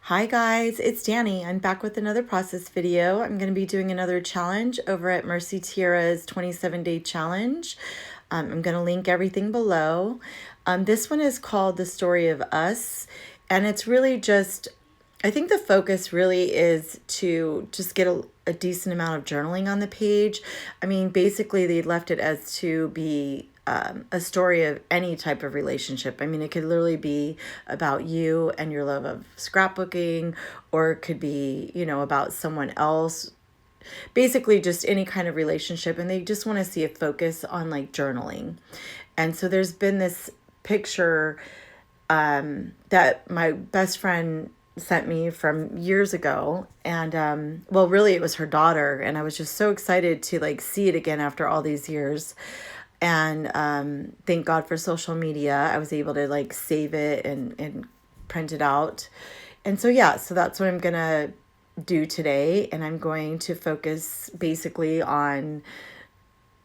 Hi guys, it's Danny. I'm back with another process video. I'm going to be doing another challenge over at Mercy Tiara's 27-day challenge. I'm going to link everything below. This one is called The Story of Us, and it's really just, I think the focus really is to just get a decent amount of journaling on the page. I mean, basically they left it as to be a story of any type of relationship. I mean, it could literally be about you and your love of scrapbooking, or it could be, about someone else. Basically, just any kind of relationship. And they just want to see a focus on like journaling. And so there's been this picture that my best friend sent me from years ago, and well, really it was her daughter, and I was just so excited to like see it again after all these years. And thank God for social media. I was able to like save it and print it out. And so, yeah, so that's what I'm going to do today. And I'm going to focus basically on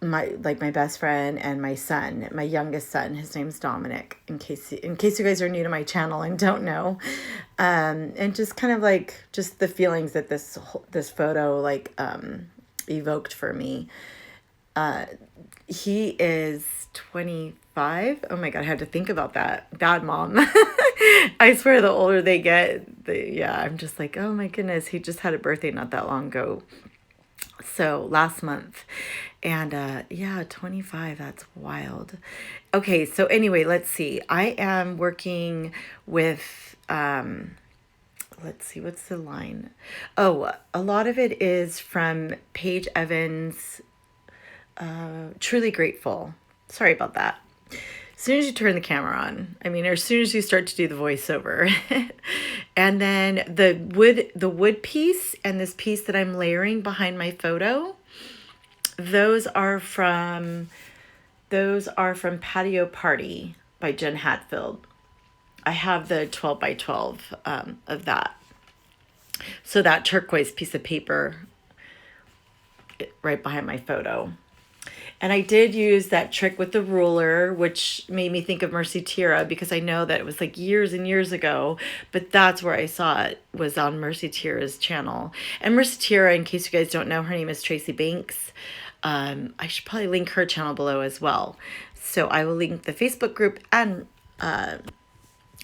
my best friend and my son, my youngest son. His name's Dominic, in case you guys are new to my channel and don't know. And just kind of like just the feelings that this photo like evoked for me. He is 25. Oh my God, I had to think about that. Bad mom. I swear the older they get, I'm just like, oh my goodness, he just had a birthday not that long ago. So last month. And 25, that's wild. Okay, so anyway, let's see. I am working with let's see, what's the line? Oh, a lot of it is from Paige Evans' Truly Grateful. Sorry about that. As soon as you turn the camera on, I mean, or as soon as you start to do the voiceover. And then the wood piece and this piece that I'm layering behind my photo, those are from Patio Party by Jen Hatfield. I have the 12 by 12 of that. So that turquoise piece of paper right behind my photo. And I did use that trick with the ruler, which made me think of Mercy Tiara, because I know that it was like years and years ago, but that's where I saw it, was on Mercy Tiara's channel. And Mercy Tiara, in case you guys don't know, her name is Tracy Banks. I should probably link her channel below as well. So I will link the Facebook group and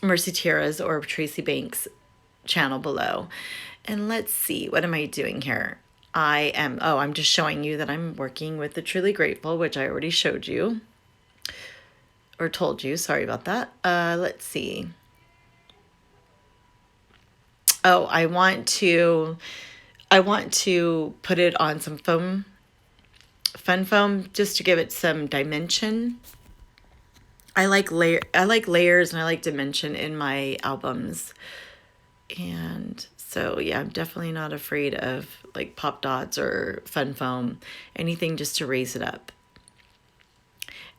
Mercy Tiara's or Tracy Banks channel below. And let's see, what am I doing here? I'm just showing you that I'm working with the Truly Grateful, which I already showed you or told you. Sorry about that. Let's see. Oh, I want to put it on some fun foam just to give it some dimension. I like layers and I like dimension in my albums. And so, yeah, I'm definitely not afraid of like pop dots or fun foam, anything just to raise it up.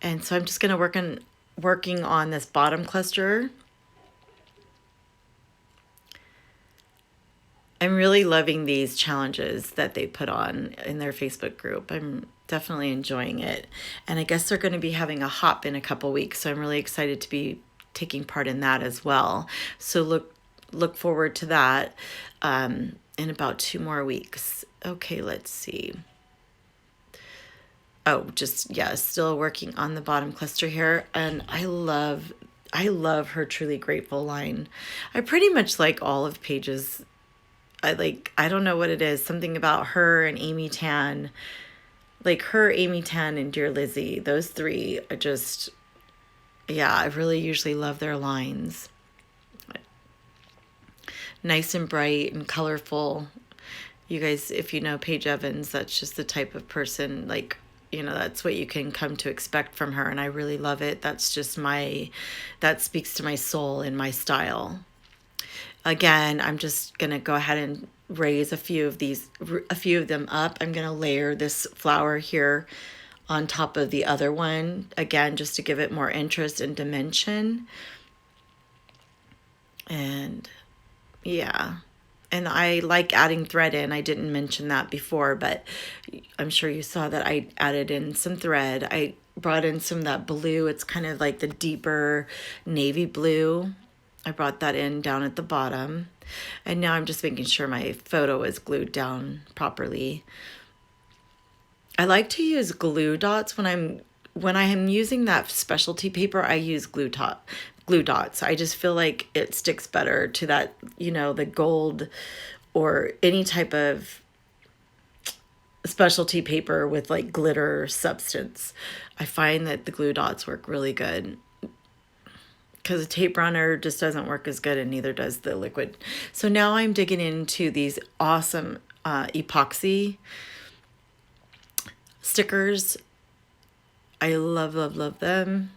And so I'm just going to working on this bottom cluster. I'm really loving these challenges that they put on in their Facebook group. I'm definitely enjoying it. And I guess they're going to be having a hop in a couple weeks, so I'm really excited to be taking part in that as well. So look forward to that in about 2 more weeks. Okay, let's see. Oh, still working on the bottom cluster here. And I love her Truly Grateful line. I pretty much like all of Paige's. I don't know what it is, something about her and Amy Tan, like her, Amy Tan, and Dear Lizzie. Those three are just, I really usually love their lines. Nice and bright and colorful. You guys, if you know Paige Evans, that's just the type of person, like, that's what you can come to expect from her. And I really love it. That's just that speaks to my soul and my style. Again, I'm just going to go ahead and raise a few of them up. I'm going to layer this flower here on top of the other one, again, just to give it more interest and dimension. And yeah, and I like adding thread in. I didn't mention that before, but I'm sure you saw that I added in some thread. I brought in some of that blue. It's kind of like the deeper navy blue. I brought that in down at the bottom. And now I'm just making sure my photo is glued down properly. I like to use glue dots when I am using that specialty paper. I use glue dots. I just feel like it sticks better to that, you know, the gold or any type of specialty paper with like glitter substance. I find that the glue dots work really good, because a tape runner just doesn't work as good, and neither does the liquid. So now I'm digging into these awesome epoxy stickers. I love, love, love them.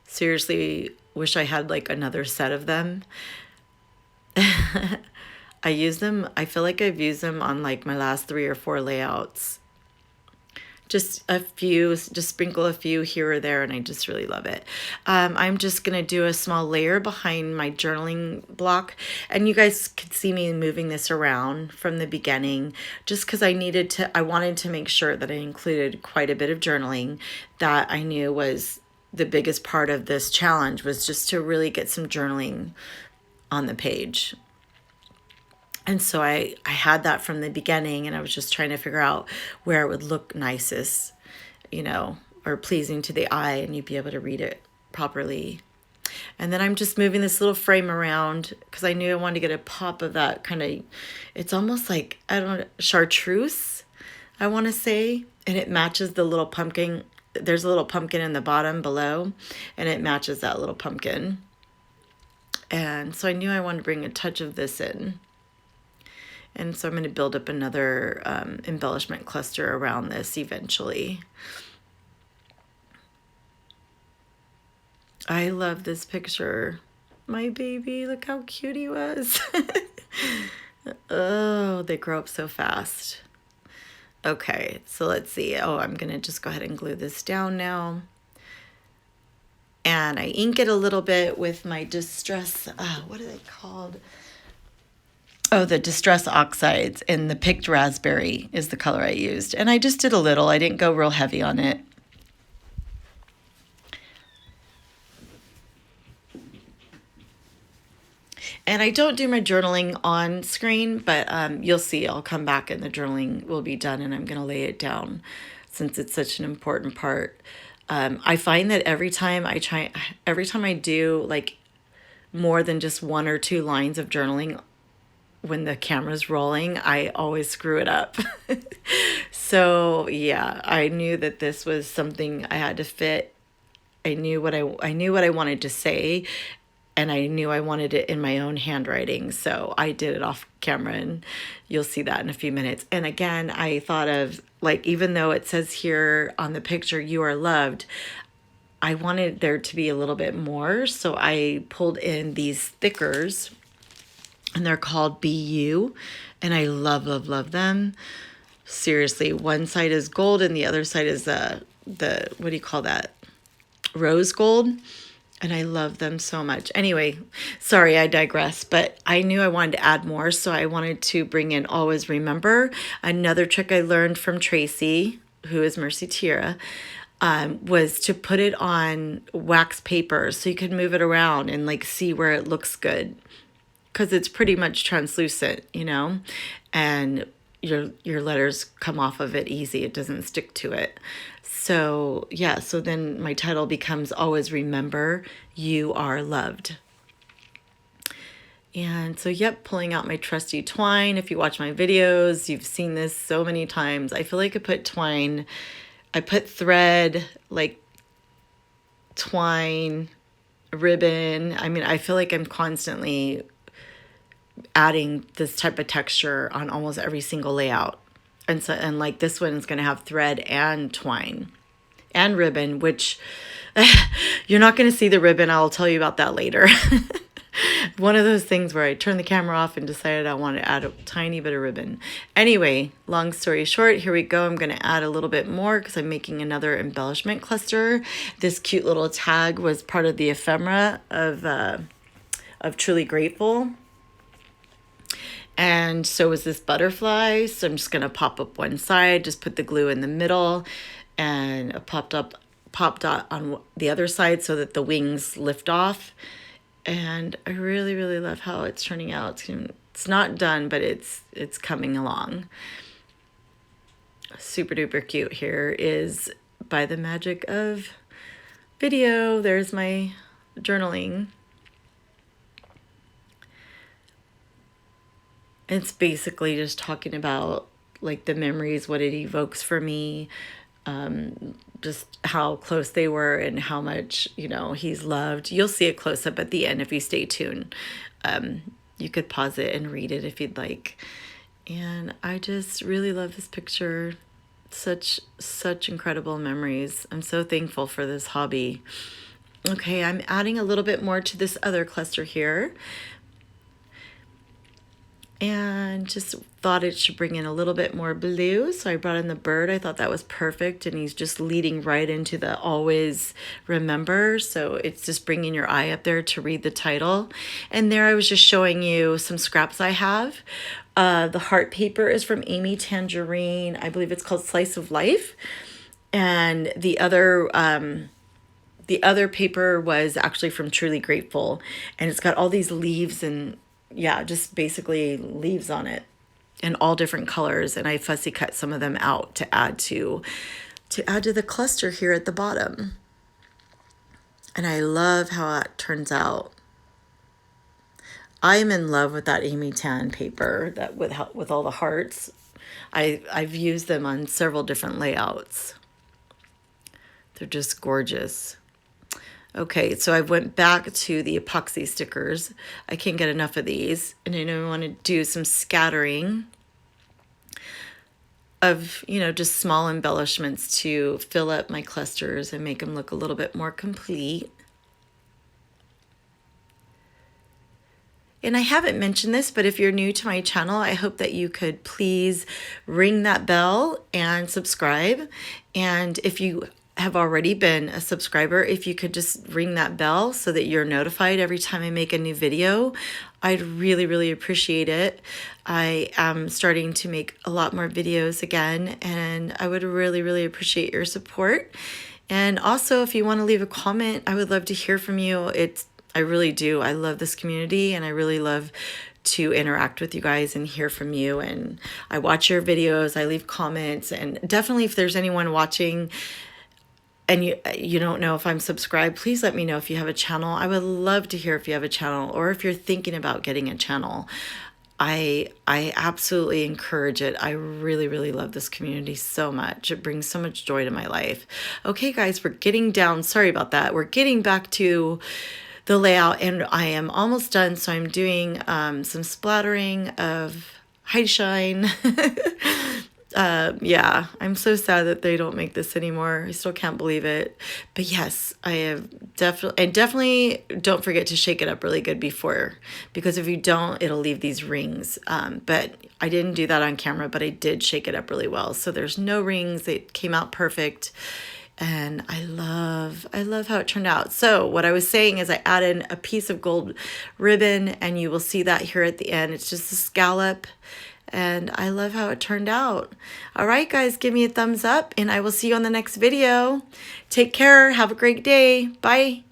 Seriously, wish I had like another set of them. I use them, I feel like I've used them on like my last 3 or 4 layouts. Just a few, just sprinkle a few here or there, and I just really love it. I'm just gonna do a small layer behind my journaling block, and you guys could see me moving this around from the beginning, just because I wanted to make sure that I included quite a bit of journaling that I knew was the biggest part of this challenge, was just to really get some journaling on the page. And so I had that from the beginning, and I was just trying to figure out where it would look nicest, you know, or pleasing to the eye, and you'd be able to read it properly. And then I'm just moving this little frame around because I knew I wanted to get a pop of that kind of, it's almost like, I don't know, chartreuse, I want to say. And it matches the little pumpkin. There's a little pumpkin in the bottom below, and it matches that little pumpkin. And so I knew I wanted to bring a touch of this in. And so I'm going to build up another embellishment cluster around this eventually. I love this picture. My baby, look how cute he was. Oh, they grow up so fast. Okay, so let's see. Oh, I'm going to just go ahead and glue this down now. And I ink it a little bit with my Distress, what are they called? Oh, the Distress Oxides, and the Picked Raspberry is the color I used. And I just did a little. I didn't go real heavy on it. And I don't do my journaling on screen, but you'll see I'll come back and the journaling will be done, and I'm going to lay it down since it's such an important part. I find that every time I do like more than just 1 or 2 lines of journaling, when the camera's rolling, I always screw it up. So yeah, I knew that this was something I had to fit. I knew what I wanted to say, and I knew I wanted it in my own handwriting. So I did it off camera, and you'll see that in a few minutes. And again, I thought of, like, even though it says here on the picture, "You are loved," I wanted there to be a little bit more. So I pulled in these stickers, and they're called Be You, and I love, love, love them. Seriously, one side is gold and the other side is the what do you call that? Rose gold. And I love them so much. Anyway, sorry, I digress, but I knew I wanted to add more, so I wanted to bring in Always Remember. Another trick I learned from Tracy, who is Mercy Tiara, was to put it on wax paper so you could move it around and like see where it looks good. Because it's pretty much translucent, you know, and your letters come off of it easy. It doesn't stick to it. So yeah, so then my title becomes Always Remember, You Are Loved. And so, yep, pulling out my trusty twine. If you watch my videos, you've seen this so many times. I feel like I put twine, I put thread, like twine, ribbon. I mean, I feel like I'm constantly adding this type of texture on almost every single layout. And so, and like this one is going to have thread and twine and ribbon, which you're not going to see the ribbon. I'll tell you about that later. One of those things where I turned the camera off and decided I want to add a tiny bit of ribbon. Anyway, long story short, here we go. I'm going to add a little bit more because I'm making another embellishment cluster. This cute little tag was part of the ephemera of Truly Grateful. And so was this butterfly. So I'm just going to pop up one side, just put the glue in the middle, and a pop dot on the other side so that the wings lift off. And I really, really love how it's turning out. It's not done, but it's coming along. Super duper cute. Here is by the magic of video. There's my journaling. It's basically just talking about like the memories, what it evokes for me, just how close they were and how much, you know, he's loved. You'll see a close up at the end if you stay tuned. You could pause it and read it if you'd like. And I just really love this picture. Such incredible memories. I'm so thankful for this hobby. Okay, I'm adding a little bit more to this other cluster here. And just thought it should bring in a little bit more blue. So I brought in the bird. I thought that was perfect. And he's just leading right into the always remember. So it's just bringing your eye up there to read the title. And there I was just showing you some scraps I have. The heart paper is from Amy Tangerine. I believe it's called Slice of Life. And the other paper was actually from Truly Grateful. And it's got all these leaves and yeah, just basically leaves on it in all different colors. And I fussy cut some of them out to add to the cluster here at the bottom. And I love how it turns out. I'm in love with that Amy Tan paper that with all the hearts. I've used them on several different layouts. They're just gorgeous. Okay, so I went back to the epoxy stickers. I can't get enough of these. And I know I want to do some scattering of, you know, just small embellishments to fill up my clusters and make them look a little bit more complete. And I haven't mentioned this, but if you're new to my channel, I hope that you could please ring that bell and subscribe. And if you have already been a subscriber, if you could just ring that bell so that you're notified every time I make a new video, I'd really, really appreciate it. I am starting to make a lot more videos again, and I would really, really appreciate your support. And also, if you want to leave a comment, I would love to hear from you. I really do. I love this community, and I really love to interact with you guys and hear from you. And I watch your videos, I leave comments, and definitely if there's anyone watching and you don't know if I'm subscribed, please let me know if you have a channel. I would love to hear if you have a channel or if you're thinking about getting a channel. I absolutely encourage it. I really, really love this community so much. It brings so much joy to my life. Okay, guys, we're getting down. Sorry about that. We're getting back to the layout and I am almost done. So I'm doing some splattering of High Shine. Yeah, I'm so sad that they don't make this anymore. I still can't believe it. But yes, I have definitely don't forget to shake it up really good before, because if you don't, it'll leave these rings. But I didn't do that on camera, but I did shake it up really well. So there's no rings. It came out perfect. And I love how it turned out. So what I was saying is I added a piece of gold ribbon, and you will see that here at the end. It's just a scallop. And I love how it turned out. All right, guys, give me a thumbs up, and I will see you on the next video. Take care. Have a great day. Bye.